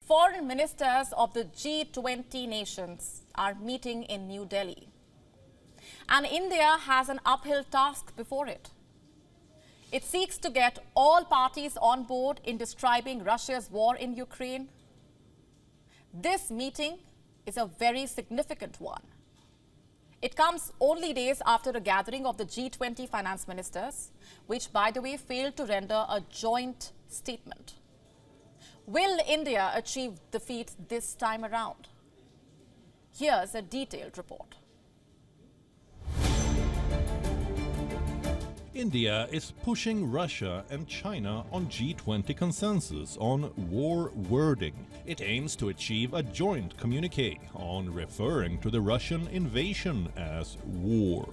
Foreign ministers of the G20 nations are meeting in New Delhi. And India has an uphill task before it. It seeks to get all parties on board in describing Russia's war in Ukraine. This meeting is a very significant one. It comes only days after a gathering of the G20 finance ministers, which, by the way, failed to render a joint statement. Will India achieve defeat this time around? Here's a detailed report. India is pushing Russia and China on G20 consensus on war wording. It aims to achieve a joint communique on referring to the Russian invasion as war.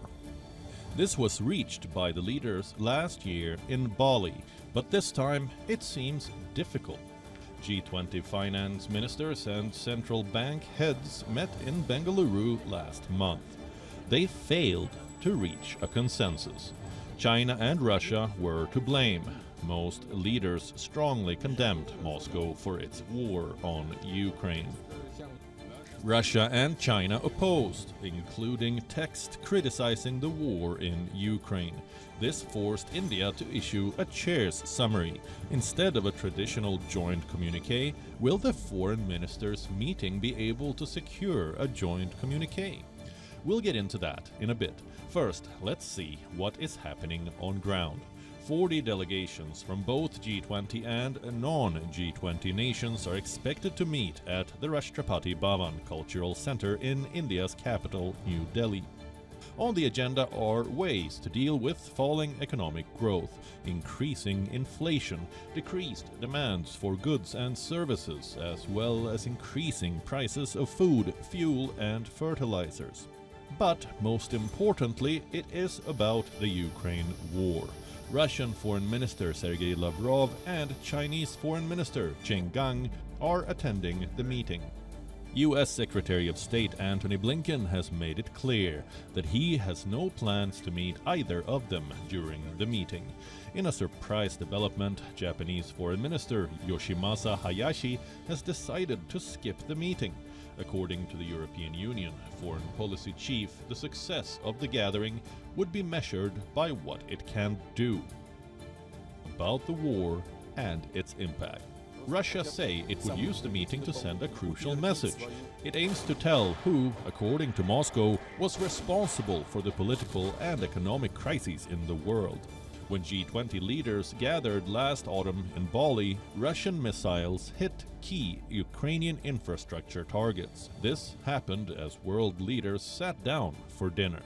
This was reached by the leaders last year in Bali, but this time it seems difficult. G20 finance ministers and central bank heads met in Bengaluru last month. They failed to reach a consensus. China and Russia were to blame. Most leaders strongly condemned Moscow for its war on Ukraine. Russia and China opposed, including text criticizing the war in Ukraine. This forced India to issue a chair's summary. Instead of a traditional joint communique, will the foreign ministers' meeting be able to secure a joint communique? We'll get into that in a bit. First, let's see what is happening on ground. 40 delegations from both G20 and non-G20 nations are expected to meet at the Rashtrapati Bhavan Cultural Center in India's capital, New Delhi. On the agenda are ways to deal with falling economic growth, increasing inflation, decreased demands for goods and services, as well as increasing prices of food, fuel and fertilizers. But most importantly, it is about the Ukraine war. Russian Foreign Minister Sergei Lavrov and Chinese Foreign Minister Qin Gang are attending the meeting. U.S. Secretary of State Antony Blinken has made it clear that he has no plans to meet either of them during the meeting. In a surprise development, Japanese Foreign Minister Yoshimasa Hayashi has decided to skip the meeting. According to the European Union Foreign Policy Chief, the success of the gathering would be measured by what it can do about the war and its impact. Russia say it would use the meeting to send a crucial message. It aims to tell who, according to Moscow, was responsible for the political and economic crises in the world. When G20 leaders gathered last autumn in Bali, Russian missiles hit key Ukrainian infrastructure targets. This happened as world leaders sat down for dinner.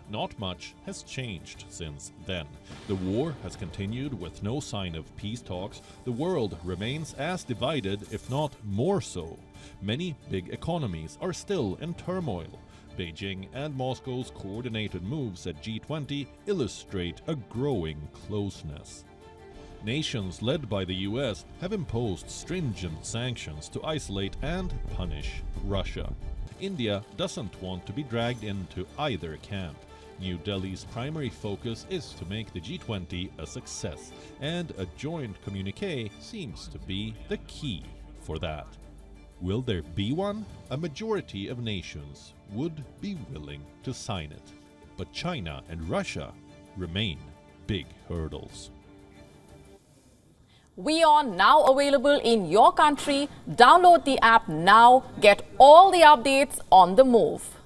Not much has changed since then. The war has continued with no sign of peace talks. The world remains as divided, if not more so. Many big economies are still in turmoil. Beijing and Moscow's coordinated moves at G20 illustrate a growing closeness. Nations led by the US have imposed stringent sanctions to isolate and punish Russia. India doesn't want to be dragged into either camp. New Delhi's primary focus is to make the G20 a success, and a joint communique seems to be the key for that. Will there be one? A majority of nations would be willing to sign it. But China and Russia remain big hurdles. WION now available in your country. Download the app now. Get all the updates on the move.